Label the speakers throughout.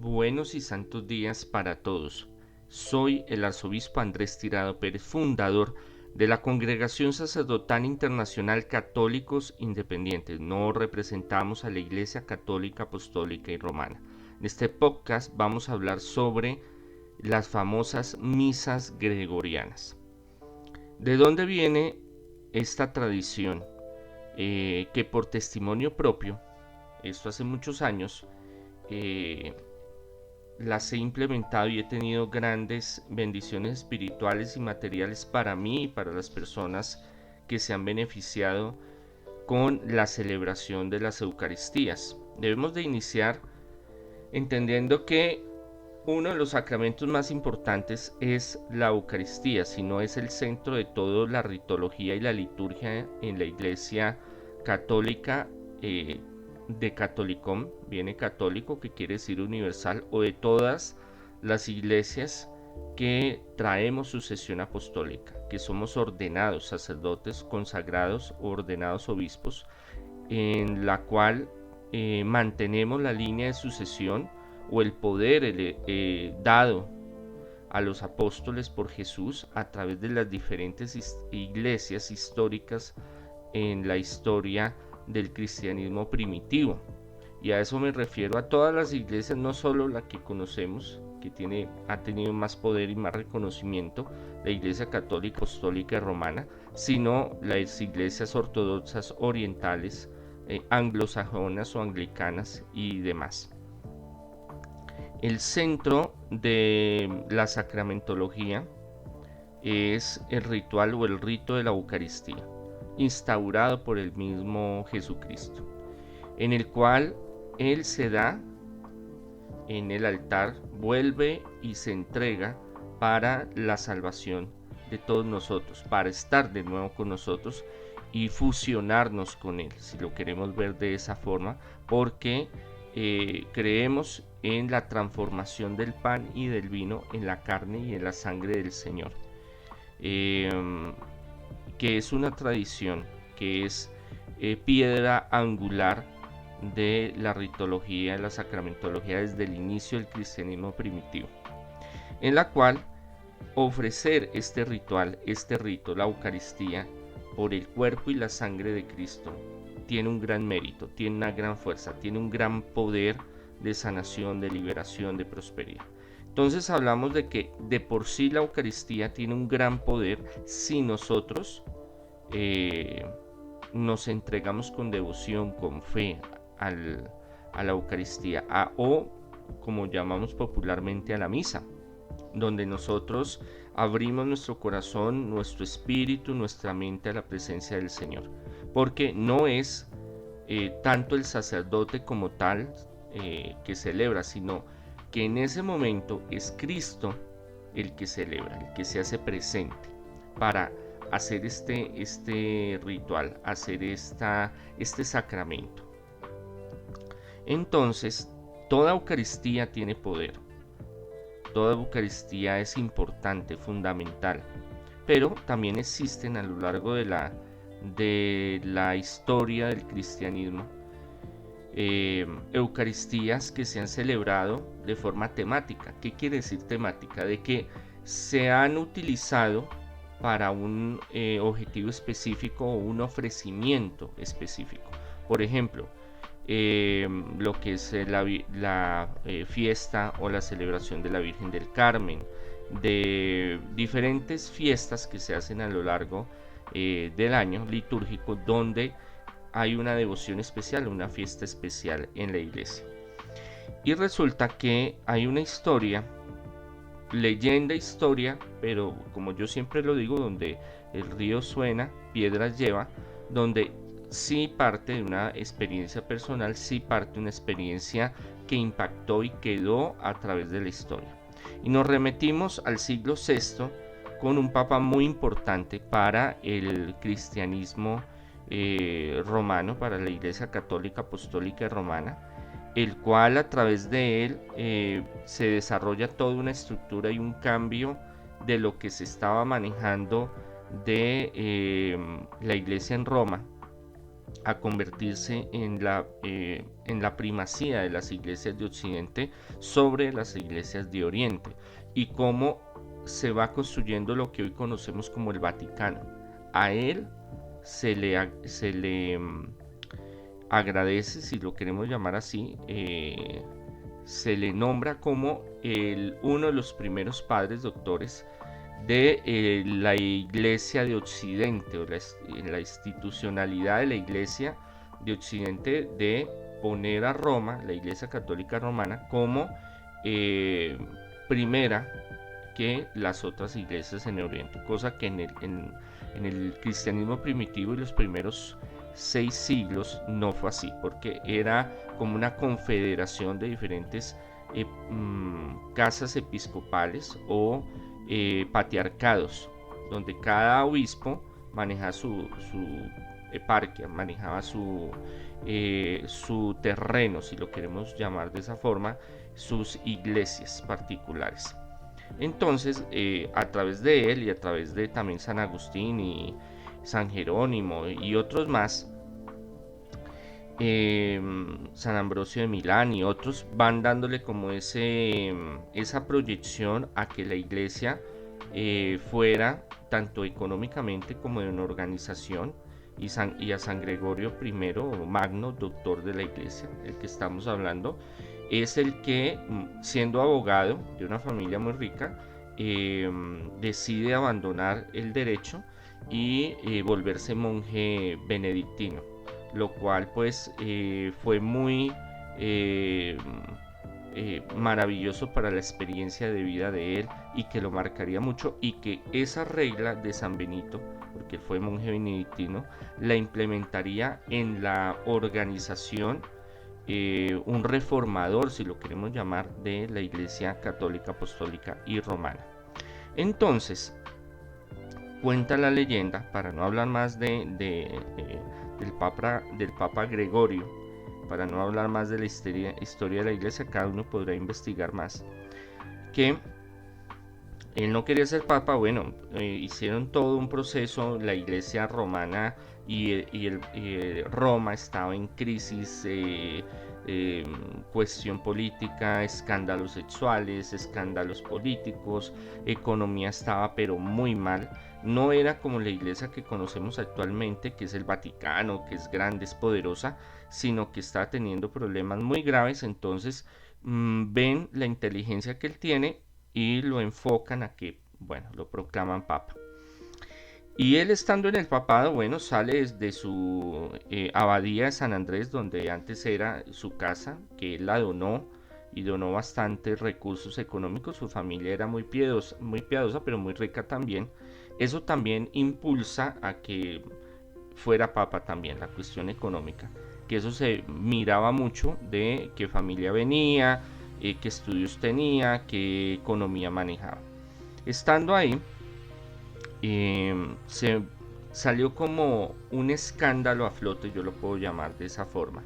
Speaker 1: Buenos y santos días para todos. Soy el arzobispo Andrés Tirado Pérez, fundador de la Congregación Sacerdotal Internacional Católicos Independientes. No representamos a la Iglesia Católica, Apostólica y Romana. En este podcast vamos a hablar sobre las famosas misas gregorianas. ¿De dónde viene esta tradición? Que por testimonio propio, esto hace muchos años, las he implementado y he tenido grandes bendiciones espirituales y materiales para mí y para las personas que se han beneficiado con la celebración de las Eucaristías. Debemos de iniciar entendiendo que uno de los sacramentos más importantes es la Eucaristía, si no es el centro de toda la ritología y la liturgia en la Iglesia católica. De Catholicom viene católico, que quiere decir universal, o de todas las iglesias que traemos sucesión apostólica, que somos ordenados sacerdotes, consagrados o ordenados obispos, en la cual mantenemos la línea de sucesión o el poder dado a los apóstoles por Jesús a través de las diferentes iglesias históricas en la historia del cristianismo primitivo. Y a eso me refiero a todas las iglesias, no solo la que conocemos, que ha tenido más poder y más reconocimiento, la Iglesia Católica, Apostólica y Romana, sino las iglesias ortodoxas orientales, anglosajonas o anglicanas y demás. El centro de la sacramentología es el ritual o el rito de la Eucaristía, instaurado por el mismo Jesucristo, en el cual Él se da en el altar, vuelve y se entrega para la salvación de todos nosotros, para estar de nuevo con nosotros y fusionarnos con Él, si lo queremos ver de esa forma, porque creemos en la transformación del pan y del vino en la carne y en la sangre del Señor. Que es una tradición, que es piedra angular de la ritología, la sacramentología desde el inicio del cristianismo primitivo, en la cual ofrecer este ritual, este rito, la Eucaristía, por el cuerpo y la sangre de Cristo, tiene un gran mérito, tiene una gran fuerza, tiene un gran poder de sanación, de liberación, de prosperidad. Entonces hablamos de que de por sí la Eucaristía tiene un gran poder si nosotros nos entregamos con devoción, con fe a la Eucaristía, o como llamamos popularmente a la misa, donde nosotros abrimos nuestro corazón, nuestro espíritu, nuestra mente a la presencia del Señor, porque no es tanto el sacerdote como tal que celebra, sino que en ese momento es Cristo el que celebra, el que se hace presente para hacer este ritual, hacer este sacramento. Entonces, toda Eucaristía tiene poder, toda Eucaristía es importante, fundamental, pero también existen a lo largo de la historia del cristianismo Eucaristías que se han celebrado de forma temática. ¿Qué quiere decir temática? De que se han utilizado para un objetivo específico o un ofrecimiento específico. Por ejemplo, lo que es la fiesta o la celebración de la Virgen del Carmen, de diferentes fiestas que se hacen a lo largo del año litúrgico, donde hay una devoción especial, una fiesta especial en la iglesia. Y resulta que hay una historia, leyenda, historia, pero como yo siempre lo digo, donde el río suena, piedras lleva, donde sí parte de una experiencia personal, sí parte de una experiencia que impactó y quedó a través de la historia. Y nos remitimos al siglo VI con un papa muy importante para el cristianismo romano, para la Iglesia Católica, Apostólica y Romana, el cual a través de él se desarrolla toda una estructura y un cambio de lo que se estaba manejando de la Iglesia en Roma, a convertirse en la primacía de las iglesias de Occidente sobre las iglesias de Oriente, y cómo se va construyendo lo que hoy conocemos como el Vaticano. A él se le agradece, si lo queremos llamar así, se le nombra como uno de los primeros padres doctores de la Iglesia de Occidente, o la institucionalidad de la Iglesia de Occidente, de poner a Roma, la Iglesia Católica Romana, como primera que las otras iglesias en Oriente, cosa que en el cristianismo primitivo y los primeros 6 siglos no fue así, porque era como una confederación de diferentes casas episcopales o patriarcados, donde cada obispo manejaba su eparquia, manejaba su terreno, si lo queremos llamar de esa forma, sus iglesias particulares. Entonces, a través de él y a través de también San Agustín y San Jerónimo y otros más, San Ambrosio de Milán y otros, van dándole como esa proyección a que la iglesia fuera, tanto económicamente como en organización, y a San Gregorio I Magno, doctor de la iglesia, el que estamos hablando, es el que, siendo abogado de una familia muy rica, decide abandonar el derecho y volverse monje benedictino, lo cual pues fue muy maravilloso para la experiencia de vida de él, y que lo marcaría mucho, y que esa regla de San Benito, porque fue monje benedictino, la implementaría en la organización, un reformador, si lo queremos llamar, de la Iglesia Católica, Apostólica y Romana. Entonces, cuenta la leyenda, para no hablar más del Papa Gregorio, para no hablar más de la historia de la iglesia, cada uno podrá investigar más, que él no quería ser papa. Bueno, hicieron todo un proceso, la iglesia romana y Roma estaba en crisis, cuestión política, escándalos sexuales, escándalos políticos, economía estaba pero muy mal. No era como la iglesia que conocemos actualmente, que es el Vaticano, que es grande, es poderosa, sino que está teniendo problemas muy graves. Entonces ven la inteligencia que él tiene y lo enfocan a que, bueno, lo proclaman papa. Y él, estando en el papado, bueno, sale desde su abadía de San Andrés, donde antes era su casa, que él la donó, y donó bastantes recursos económicos. Su familia era muy piadosa, pero muy rica también. Eso también impulsa a que fuera papa también, la cuestión económica, que eso se miraba mucho de qué familia venía, qué estudios tenía, qué economía manejaba. Estando ahí, se salió como un escándalo a flote, yo lo puedo llamar de esa forma.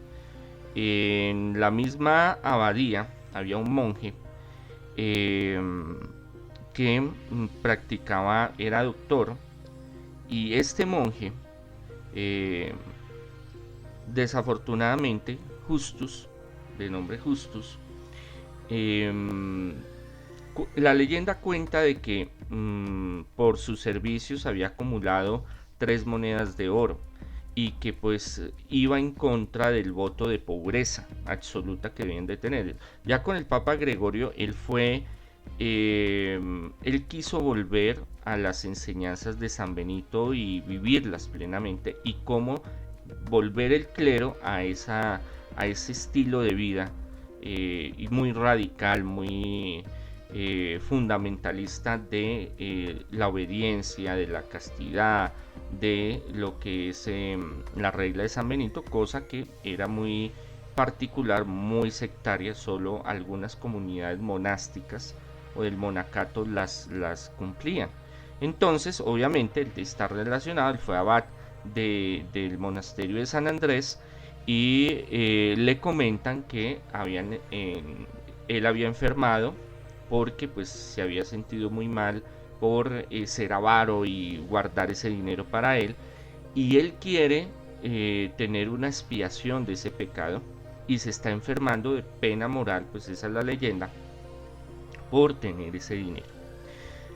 Speaker 1: En la misma abadía había un monje eh, que practicaba, era doctor, y este monje, eh, desafortunadamente, Justus, de nombre Justus, eh, la leyenda cuenta de que por sus servicios había acumulado 3 monedas de oro, y que pues iba en contra del voto de pobreza absoluta que deben de tener. Ya con el Papa Gregorio, él quiso volver a las enseñanzas de San Benito y vivirlas plenamente, y cómo volver el clero a ese estilo de vida, y muy radical, muy fundamentalista de la obediencia, de la castidad, de lo que es la regla de San Benito, cosa que era muy particular, muy sectaria. Solo algunas comunidades monásticas o del monacato las cumplían. Entonces, obviamente, él está relacionado, él fue abad del monasterio de San Andrés, y le comentan que él había enfermado porque pues se había sentido muy mal por ser avaro y guardar ese dinero para él, y él quiere tener una expiación de ese pecado y se está enfermando de pena moral, pues esa es la leyenda, por tener ese dinero.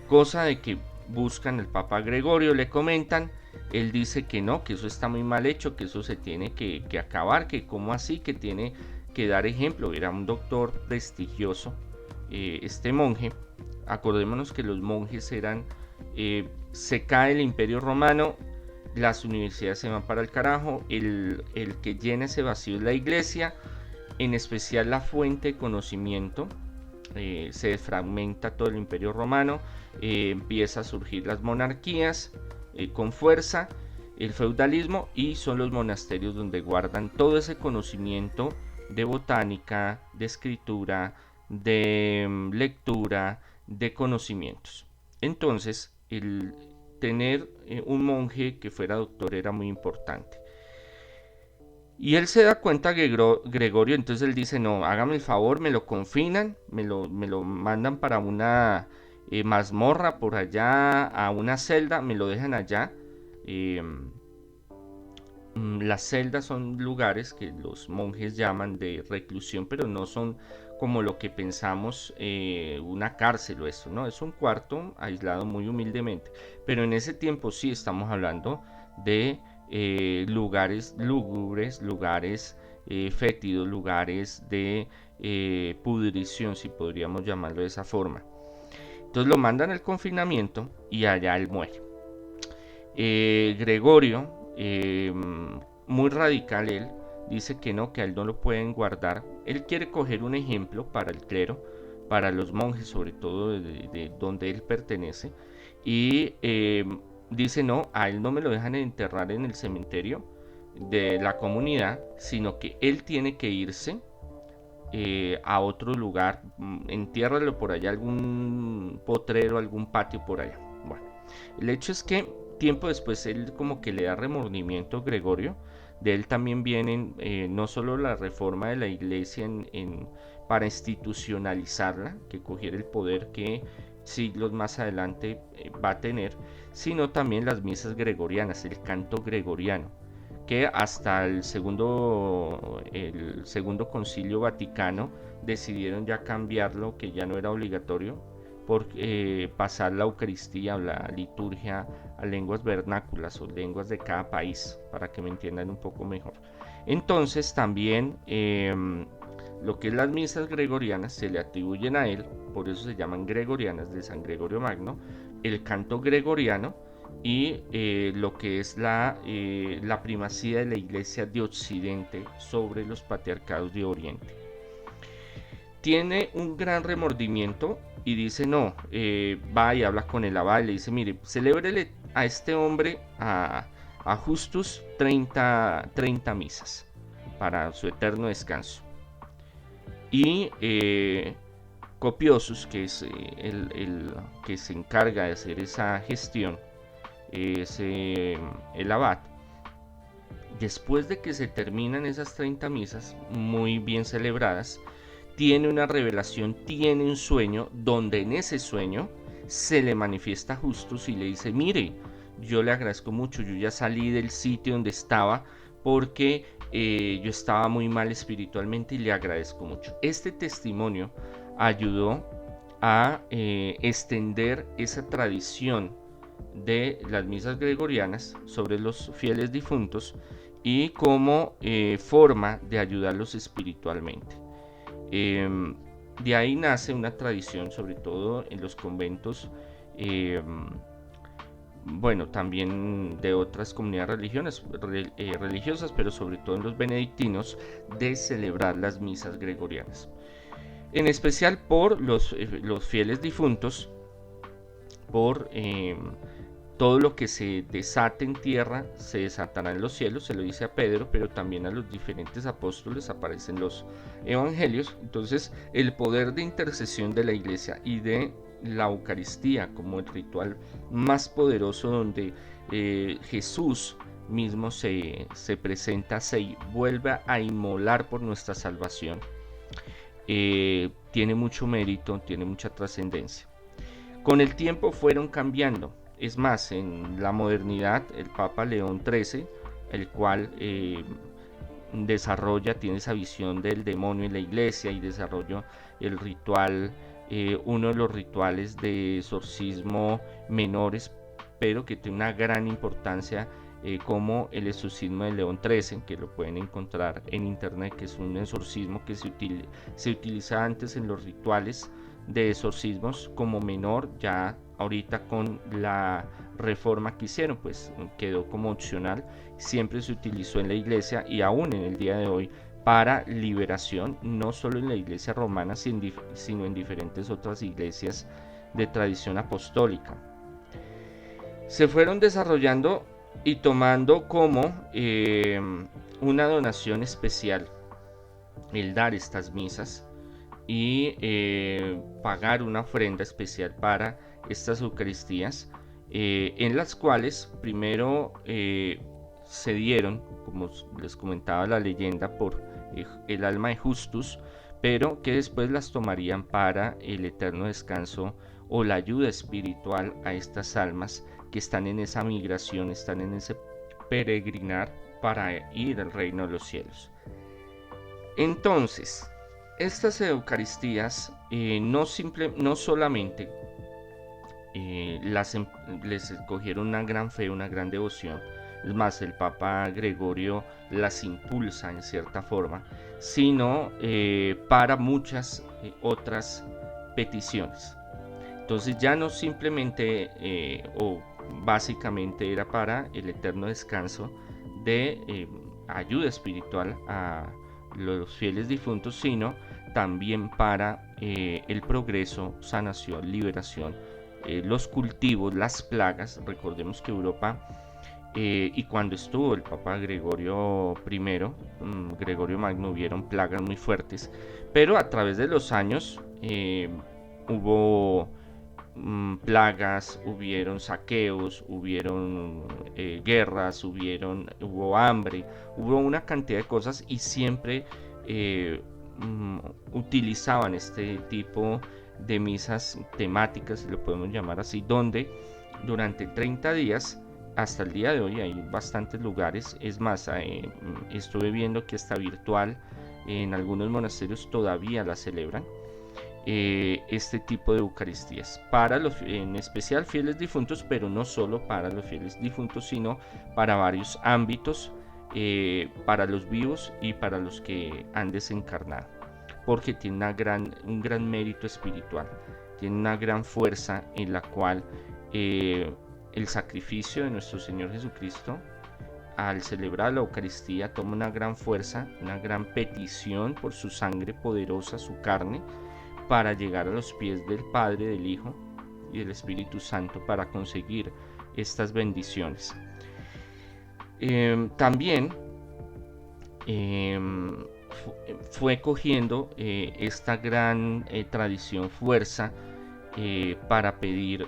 Speaker 1: Cosa de que buscan al Papa Gregorio, le comentan, él dice que no, que eso está muy mal hecho, que eso se tiene que acabar, que cómo así, que tiene que dar ejemplo. Era un doctor prestigioso, este monje. Acordémonos que los monjes eran, se cae el Imperio Romano, las universidades se van para el carajo, el que llena ese vacío es la iglesia, en especial la fuente de conocimiento. Se desfragmenta todo el Imperio Romano, empieza a surgir las monarquías con fuerza, el feudalismo, y son los monasterios donde guardan todo ese conocimiento de botánica, de escritura, de lectura, de conocimientos. Entonces, el tener un monje que fuera doctor era muy importante. Y él se da cuenta que Gregorio, entonces él dice, no, hágame el favor, me lo confinan, me lo mandan para una mazmorra por allá, a una celda, me lo dejan allá. Las celdas son lugares que los monjes llaman de reclusión, pero no son como lo que pensamos, una cárcel o eso, ¿no? Es un cuarto aislado muy humildemente, pero en ese tiempo sí estamos hablando de lugares lúgubres, lugares fétidos, lugares de pudrición, si podríamos llamarlo de esa forma. Entonces lo mandan al confinamiento y allá él muere. Gregorio, muy radical él, dice que no, que a él no lo pueden guardar. Él quiere coger un ejemplo para el clero, para los monjes, sobre todo de donde él pertenece, y dice no, a él no me lo dejan enterrar en el cementerio de la comunidad, sino que él tiene que irse a otro lugar, entiérralo por allá, algún potrero, algún patio por allá. Bueno, el hecho es que tiempo después él como que le da remordimiento Gregorio. De él también vienen no solo la reforma de la iglesia para institucionalizarla, que cogiera el poder que siglos más adelante va a tener, sino también las misas gregorianas, el canto gregoriano, que hasta el segundo concilio vaticano decidieron ya cambiarlo, que ya no era obligatorio, por pasar la Eucaristía o la liturgia a lenguas vernáculas o lenguas de cada país, para que me entiendan un poco mejor. Entonces también lo que es las misas gregorianas se le atribuyen a él, por eso se llaman gregorianas, de San Gregorio Magno, el canto gregoriano, y lo que es la primacía de la iglesia de Occidente sobre los patriarcados de Oriente. Tiene un gran remordimiento y dice no, va y habla con el abad y le dice, mire, celébrele a este hombre, a Justus, 30 misas para su eterno descanso. Y Copiosus, que es el que se encarga de hacer esa gestión, es el abad. Después de que se terminan esas 30 misas muy bien celebradas, tiene una revelación, tiene un sueño, donde en ese sueño se le manifiesta a Justus y le dice, mire, yo le agradezco mucho, yo ya salí del sitio donde estaba porque yo estaba muy mal espiritualmente y le agradezco mucho. Este testimonio ayudó a extender esa tradición de las misas gregorianas sobre los fieles difuntos y como forma de ayudarlos espiritualmente. De ahí nace una tradición, sobre todo en los conventos, bueno, también de otras comunidades religiosas, pero sobre todo en los benedictinos, de celebrar las misas gregorianas. En especial por los fieles difuntos, por todo lo que se desate en tierra se desatará en los cielos, se lo dice a Pedro, pero también a los diferentes apóstoles aparecen los evangelios. Entonces el poder de intercesión de la iglesia y de la Eucaristía como el ritual más poderoso donde Jesús mismo se presenta, se vuelve a inmolar por nuestra salvación, tiene mucho mérito, tiene mucha trascendencia. Con el tiempo fueron cambiando. Es más, en la modernidad, el Papa León XIII el cual tiene esa visión del demonio en la iglesia y desarrolla el ritual, uno de los rituales de exorcismo menores, pero que tiene una gran importancia, como el exorcismo de León XIII, que lo pueden encontrar en internet, que es un exorcismo que se utiliza antes en los rituales de exorcismos como menor. Ya ahorita con la reforma que hicieron, pues quedó como opcional. Siempre se utilizó en la iglesia y aún en el día de hoy para liberación, no solo en la iglesia romana, sino en diferentes otras iglesias de tradición apostólica. Se fueron desarrollando y tomando como una donación especial el dar estas misas y pagar una ofrenda especial para estas Eucaristías, en las cuales primero se dieron, como les comentaba la leyenda, por el alma de Justus, pero que después las tomarían para el eterno descanso o la ayuda espiritual a estas almas que están en esa migración, están en ese peregrinar para ir al reino de los cielos. Entonces, estas Eucaristías no solamente les escogieron una gran fe, una gran devoción, es más, el Papa Gregorio las impulsa en cierta forma, sino para muchas otras peticiones. Entonces ya no simplemente o básicamente era para el eterno descanso de ayuda espiritual a los fieles difuntos, sino también para el progreso, sanación, liberación, los cultivos, las plagas. Recordemos que Europa, y cuando estuvo el Papa Gregorio I, Gregorio Magno, hubieron plagas muy fuertes, pero a través de los años hubo plagas, hubieron saqueos, hubieron guerras, hubo hambre, hubo una cantidad de cosas, y siempre utilizaban este tipo de misas temáticas, si lo podemos llamar así, donde durante 30 días, hasta el día de hoy, hay bastantes lugares. Es más, estuve viendo que está virtual, en algunos monasterios todavía la celebran, este tipo de Eucaristías para los, en especial, fieles difuntos, pero no solo para los fieles difuntos, sino para varios ámbitos, para los vivos y para los que han desencarnado, porque tiene un gran mérito espiritual, tiene una gran fuerza en la cual el sacrificio de nuestro Señor Jesucristo, al celebrar la Eucaristía, toma una gran fuerza, una gran petición por su sangre poderosa, su carne, para llegar a los pies del Padre, del Hijo y del Espíritu Santo, para conseguir estas bendiciones. También fue cogiendo esta gran tradición, fuerza, para pedir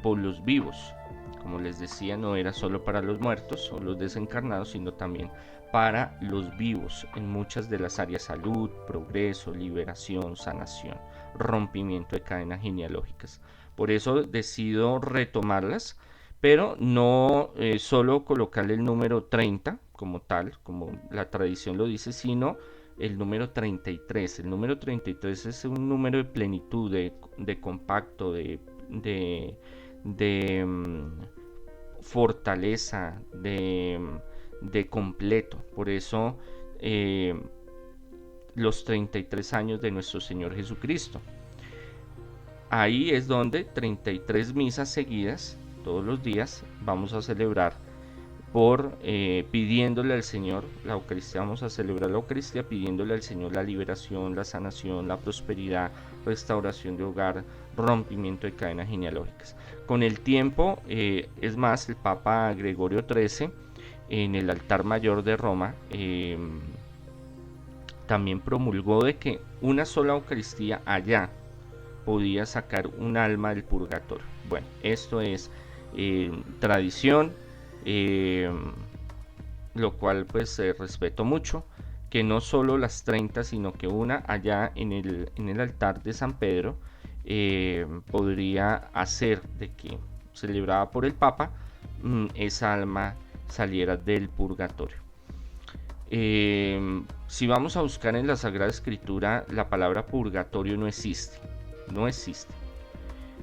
Speaker 1: por los vivos. Como les decía, no era solo para los muertos o los desencarnados, sino también para los vivos en muchas de las áreas: salud, progreso, liberación, sanación, rompimiento de cadenas genealógicas. Por eso decido retomarlas, pero no solo colocarle el número 30 como tal, como la tradición lo dice, sino el número 33. El número 33 es un número de plenitud, de compacto, de fortaleza, de completo. Por eso los 33 años de nuestro Señor Jesucristo. Ahí es donde 33 misas seguidas, todos los días, vamos a celebrar pidiéndole al Señor la Eucaristía. Vamos a celebrar la Eucaristía pidiéndole al Señor la liberación, la sanación, la prosperidad, restauración de hogar, rompimiento de cadenas genealógicas. Con el tiempo, es más, el Papa Gregorio XIII, en el altar mayor de Roma, también promulgó de que una sola Eucaristía allá podía sacar un alma del purgatorio. Bueno, esto es tradición, lo cual pues respeto mucho, que no solo las 30, sino que una allá en el altar de San Pedro podría hacer de que, celebrada por el Papa, esa alma saliera del purgatorio. Si vamos a buscar en la Sagrada Escritura, la palabra purgatorio no existe.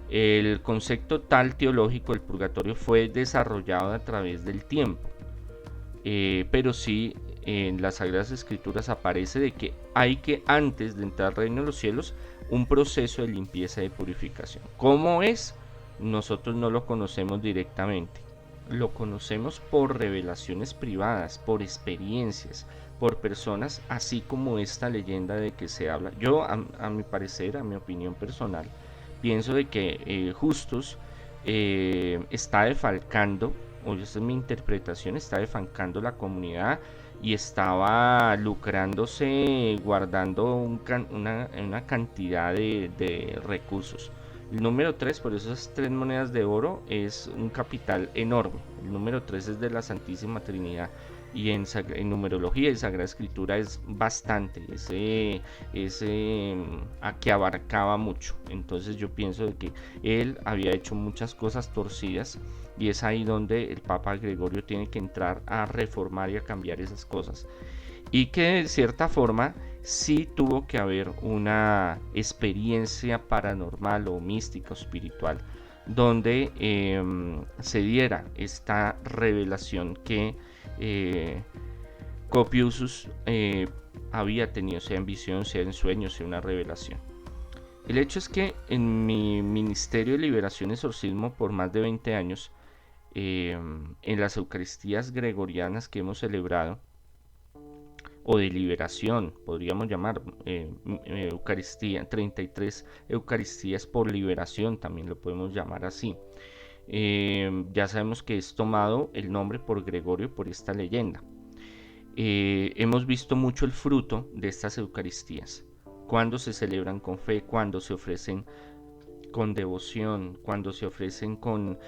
Speaker 1: El concepto tal teológico del purgatorio fue desarrollado a través del tiempo, pero sí en las Sagradas Escrituras aparece de que hay que, antes de entrar al reino de los cielos, un proceso de limpieza y de purificación. ¿Cómo es? Nosotros no lo conocemos directamente. Lo conocemos por revelaciones privadas, por experiencias, por personas, así como esta leyenda de que se habla. Yo, a mi parecer, a mi opinión personal, pienso de que Justus está defalcando, o esa es mi interpretación, está defalcando la comunidad y estaba lucrándose guardando una cantidad de recursos. El número 3, por esas 3 monedas de oro, es un capital enorme. El número 3 es de la Santísima Trinidad. Y en numerología y Sagrada Escritura es bastante. Que abarcaba mucho. Entonces yo pienso de que él había hecho muchas cosas torcidas. Y es ahí donde el Papa Gregorio tiene que entrar a reformar y a cambiar esas cosas. Y que de cierta forma sí tuvo que haber una experiencia paranormal o mística o espiritual donde se diera esta revelación que Copiusus había tenido, sea en visión, sea en sueños, sea una revelación. El hecho es que en mi ministerio de liberación y exorcismo por más de 20 años, en las Eucaristías gregorianas que hemos celebrado, o de liberación, podríamos llamar Eucaristía, 33 Eucaristías por liberación, también lo podemos llamar así. Ya sabemos que es tomado el nombre por Gregorio por esta leyenda. Hemos visto mucho el fruto de estas Eucaristías, cuando se celebran con fe, cuando se ofrecen con devoción, cuando se ofrecen con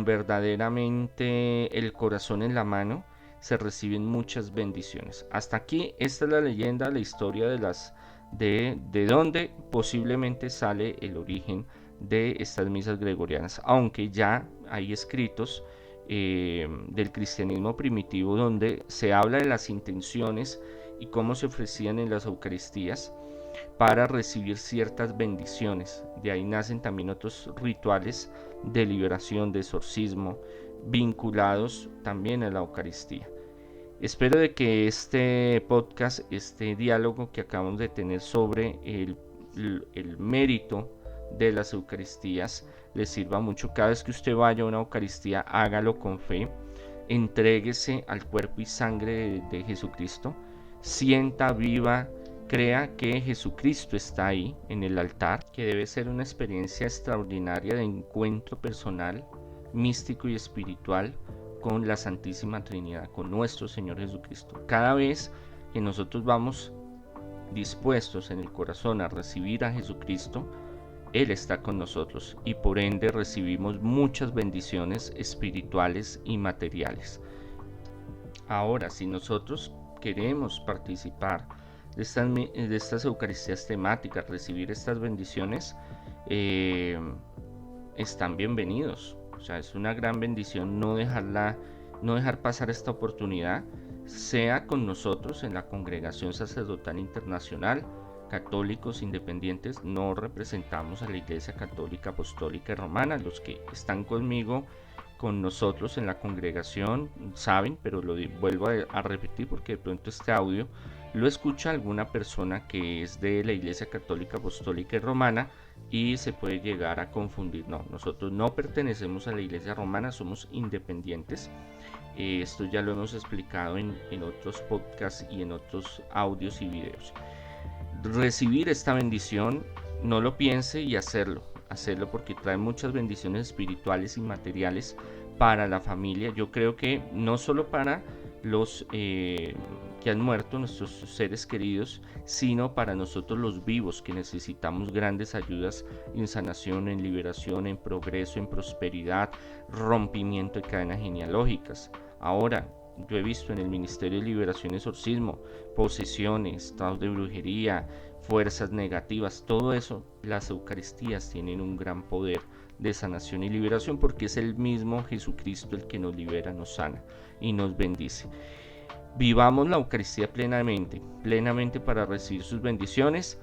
Speaker 1: verdaderamente el corazón en la mano, se reciben muchas bendiciones. Hasta aquí, esta es la leyenda, la historia de dónde posiblemente sale el origen de estas misas gregorianas, aunque ya hay escritos del cristianismo primitivo donde se habla de las intenciones y cómo se ofrecían en las Eucaristías para recibir ciertas bendiciones. De ahí nacen también otros rituales de liberación, de exorcismo, vinculados también a la Eucaristía. Espero de que este podcast, este diálogo que acabamos de tener sobre el mérito de las Eucaristías, les sirva mucho. Cada vez que usted vaya a una Eucaristía, hágalo con fe, entréguese al cuerpo y sangre de Jesucristo, sienta, viva, crea que Jesucristo está ahí en el altar, que debe ser una experiencia extraordinaria de encuentro personal, místico y espiritual con la Santísima Trinidad, con nuestro Señor Jesucristo. Cada vez que nosotros vamos dispuestos en el corazón a recibir a Jesucristo, Él está con nosotros y por ende recibimos muchas bendiciones espirituales y materiales. Ahora, si nosotros queremos participar de estas Eucaristías temáticas, recibir estas bendiciones, están bienvenidos. O sea, es una gran bendición no dejar pasar esta oportunidad, sea con nosotros en la Congregación Sacerdotal Internacional, católicos independientes. No representamos a la Iglesia Católica Apostólica y Romana. Los que están conmigo, con nosotros en la congregación, saben, pero lo vuelvo a repetir porque de pronto este audio lo escucha alguna persona que es de la Iglesia Católica Apostólica y Romana y se puede llegar a confundir. No, nosotros no pertenecemos a la Iglesia Romana, somos independientes. Esto ya lo hemos explicado en otros podcasts y en otros audios y videos. Recibir esta bendición, no lo piense y hacerlo porque trae muchas bendiciones espirituales y materiales para la familia. Yo creo que no solo para los que han muerto, nuestros seres queridos, sino para nosotros los vivos que necesitamos grandes ayudas en sanación, en liberación, en progreso, en prosperidad, rompimiento de cadenas genealógicas. Ahora, yo he visto en el Ministerio de Liberación y Exorcismo posesiones, estados de brujería, fuerzas negativas, todo eso las Eucaristías tienen un gran poder de sanación y liberación, porque es el mismo Jesucristo el que nos libera, nos sana y nos bendice. Vivamos la Eucaristía plenamente para recibir sus bendiciones.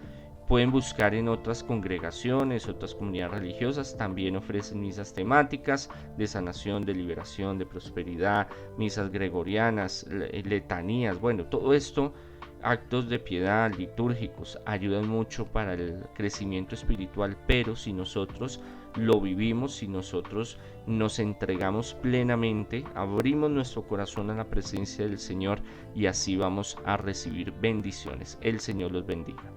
Speaker 1: Pueden buscar en otras congregaciones, otras comunidades religiosas, también ofrecen misas temáticas de sanación, de liberación, de prosperidad, misas gregorianas, letanías, bueno, todo esto, actos de piedad litúrgicos, ayudan mucho para el crecimiento espiritual, pero si nosotros lo vivimos, si nosotros nos entregamos plenamente, abrimos nuestro corazón a la presencia del Señor, y así vamos a recibir bendiciones. El Señor los bendiga.